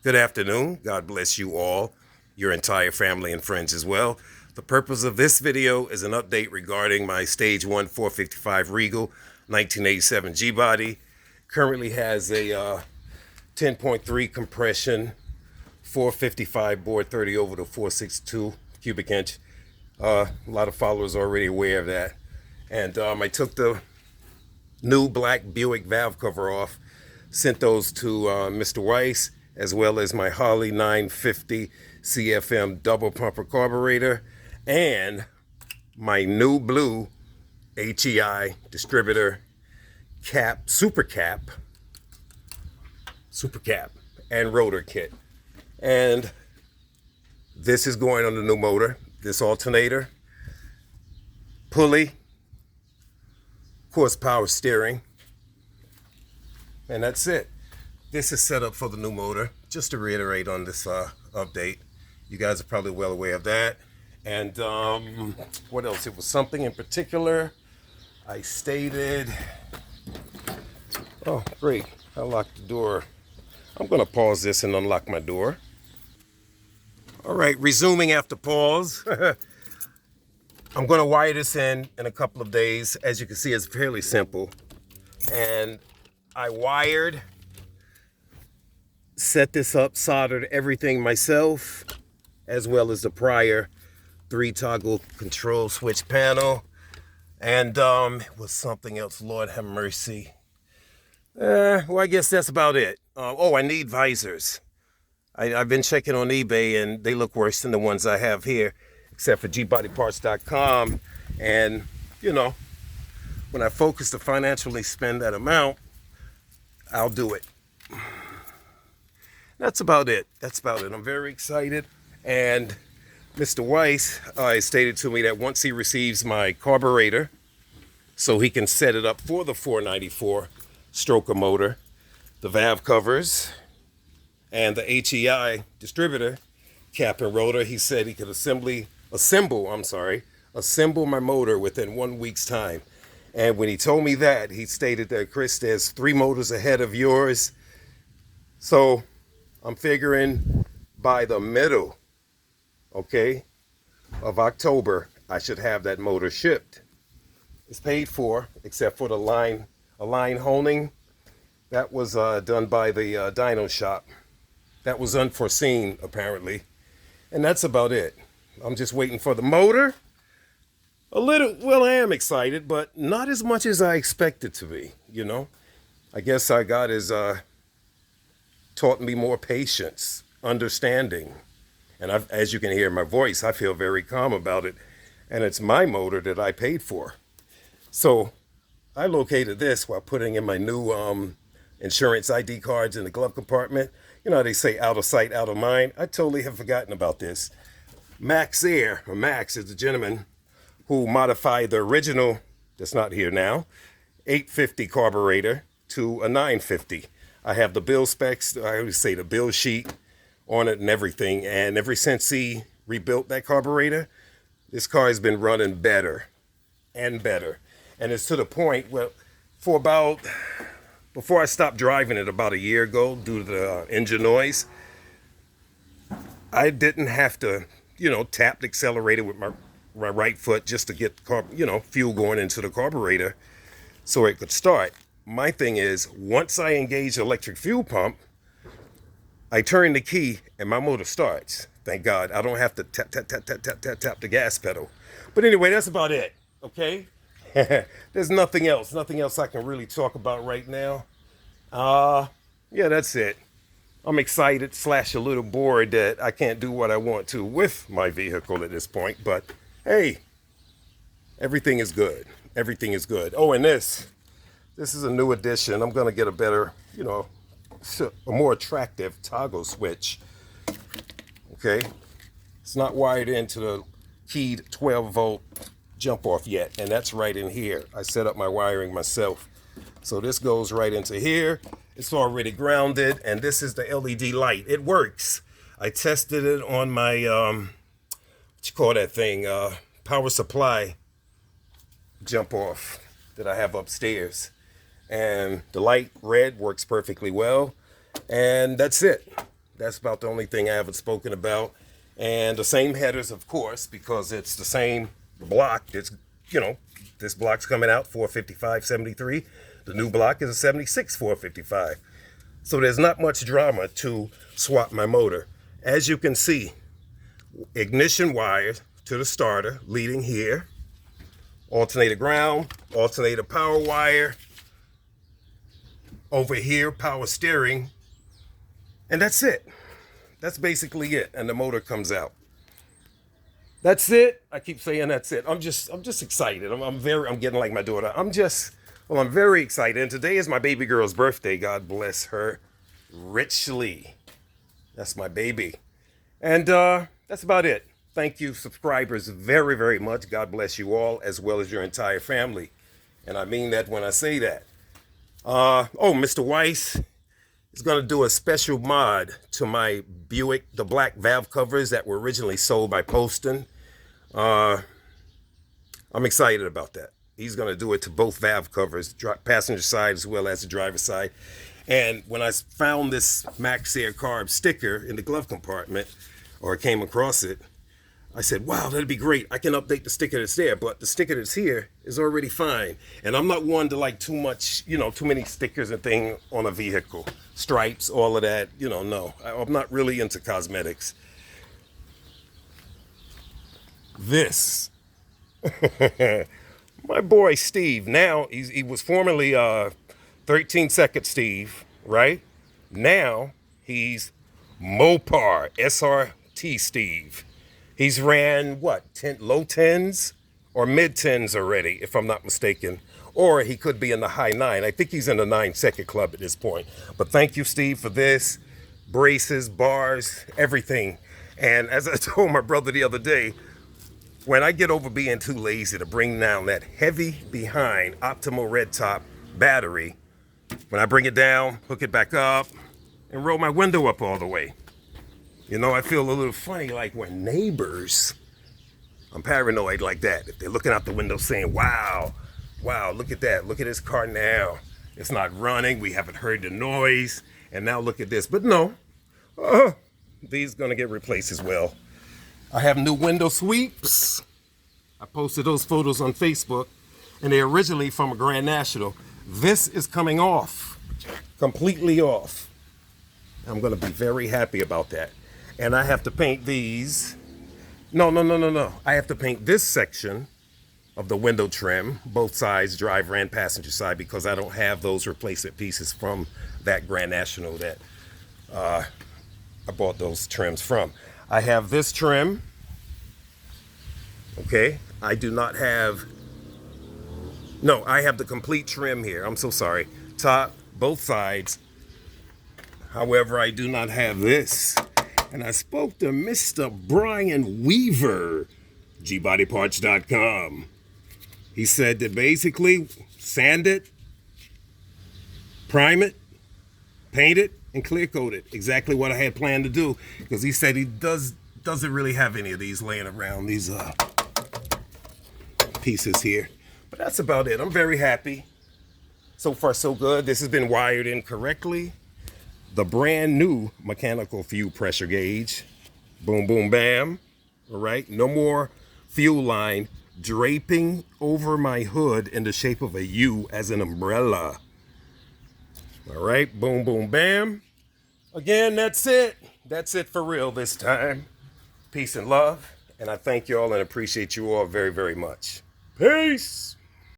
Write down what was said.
Good afternoon. God bless you all, your entire family and friends as well. The purpose of this video is an update regarding my Stage-1 455 Regal 1987 G-Body. Currently has a 10.3 compression, 455 bore 30 over to 462 cubic inch. A lot of followers are already aware of that. And I took the new black Buick valve cover off, sent those to Mr. Weiss, as well as my Harley 950 CFM double pumper carburetor and my new blue HEI distributor cap, super cap and rotor kit. And this is going on the new motor, this alternator, pulley, of course power steering, and that's it. This is set up for the new motor. Just to reiterate on this update, you guys are probably well aware of that. And what else? It was something in particular I stated. Oh, great. I locked the door. I'm going to pause this and unlock my door. All right, resuming after pause. I'm going to wire this in a couple of days. As you can see, it's fairly simple. And I wired, set this up, soldered everything myself, as well as the prior 3-toggle control switch panel. And it was something else, Lord have mercy. Well, I guess that's about it. Oh, I need visors. I've been checking on eBay, and they look worse than the ones I have here, except for gbodyparts.com. And, you know, when I focus to financially spend that amount, I'll do it. That's about it. That's about it. I'm very excited. And Mr. Weiss stated to me that once he receives my carburetor, so he can set it up for the 494 stroker motor, the valve covers, and the HEI distributor cap and rotor, he said he could assemble my motor within 1 week's time. And when he told me that, he stated that, Chris, there's 3 motors ahead of yours. So I'm figuring by the middle, okay, of October, I should have that motor shipped. It's paid for, except for the line honing. That was done by the dyno shop. That was unforeseen, apparently. And that's about it. I'm just waiting for the motor. Well, I am excited, but not as much as I expected to be, you know. I guess God has taught me more patience, understanding. And as you can hear in my voice, I feel very calm about it. And it's my motor that I paid for. So I located this while putting in my new insurance ID cards in the glove compartment. You know how they say out of sight, out of mind? I totally have forgotten about this. Max is the gentleman who modified the original, that's not here now, 850 carburetor to a 950. I have the bill specs, I always say the bill sheet on it and everything. And ever since he rebuilt that carburetor, this car has been running better and better. And it's to the point where before I stopped driving it about a year ago due to the engine noise, I didn't have to, you know, tap the accelerator with my right foot just to get the fuel going into the carburetor so it could start. My thing is, once I engage the electric fuel pump, I turn the key and my motor starts. Thank God. I don't have to tap the gas pedal. But anyway, that's about it. Okay? There's nothing else I can really talk about right now. Yeah, that's it. I'm excited / a little bored that I can't do what I want to with my vehicle at this point, but hey, everything is good. Everything is good. Oh, and this is a new addition. I'm going to get a better, a more attractive toggle switch. Okay? It's not wired into the keyed 12-volt jump off yet, and that's right in here. I set up my wiring myself. So this goes right into here. It's already grounded, and this is the LED light. It works. I tested it on my, power supply jump off that I have upstairs. And the light red works perfectly well. And that's it. That's about the only thing I haven't spoken about. And the same headers, of course, because it's the same block. It's, you know, this block's coming out 455.73. The new block is a 76 455. So there's not much drama to swap my motor. As you can see, ignition wire to the starter leading here. Alternator ground, alternator power wire. Over here, power steering. And that's it. That's basically it. And the motor comes out. That's it. I keep saying that's it. I'm just excited. I'm getting like my daughter. I'm very excited. And today is my baby girl's birthday. God bless her richly. That's my baby. And that's about it. Thank you, subscribers, very, very much. God bless you all, as well as your entire family. And I mean that when I say that. Mr. Weiss is going to do a special mod to my Buick, the black valve covers that were originally sold by Poston. I'm excited about that. He's going to do it to both valve covers, passenger side as well as the driver's side. And when I found this Max Air Carb sticker in the glove compartment, or came across it, I said, wow, that'd be great. I can update the sticker that's there, but the sticker that's here is already fine. And I'm not one to like too much, too many stickers and things on a vehicle. Stripes, all of that, no. I'm not really into cosmetics. This, my boy Steve, now he was formerly 13 Second Steve, right? Now he's Mopar SRT Steve. He's ran, low 10s or mid 10s already, if I'm not mistaken. Or he could be in the high 9. I think he's in the 9-second club at this point. But thank you, Steve, for this. Braces, bars, everything. And as I told my brother the other day, when I get over being too lazy to bring down that heavy behind optimal red top battery, when I bring it down, hook it back up, and roll my window up all the way. I feel a little funny, like when neighbors, I'm paranoid like that. If they're looking out the window saying, wow, look at that. Look at this car now. It's not running. We haven't heard the noise. And now look at this. But no, these are going to get replaced as well. I have new window sweeps. I posted those photos on Facebook, and they're originally from a Grand National. This is coming off, completely off. I'm going to be very happy about that. And I have to paint these. No. I have to paint this section of the window trim, both sides, driver and passenger side, because I don't have those replacement pieces from that Grand National that I bought those trims from. I have this trim. Okay. I do not have. No, I have the complete trim here. I'm so sorry. Top, both sides. However, I do not have this. And I spoke to Mr. Brian Weaver, gbodyparts.com. He said that basically sand it, prime it, paint it, and clear coat it. Exactly what I had planned to do, because he said he doesn't really have any of these laying around, these pieces here. But that's about it. I'm very happy. So far, so good. This has been wired in correctly. The brand new mechanical fuel pressure gauge. Boom, boom, bam. All right. No more fuel line draping over my hood in the shape of a U as an umbrella. All right. Boom, boom, bam. Again, that's it. That's it for real this time. Peace and love. And I thank you all and appreciate you all very, very much. Peace.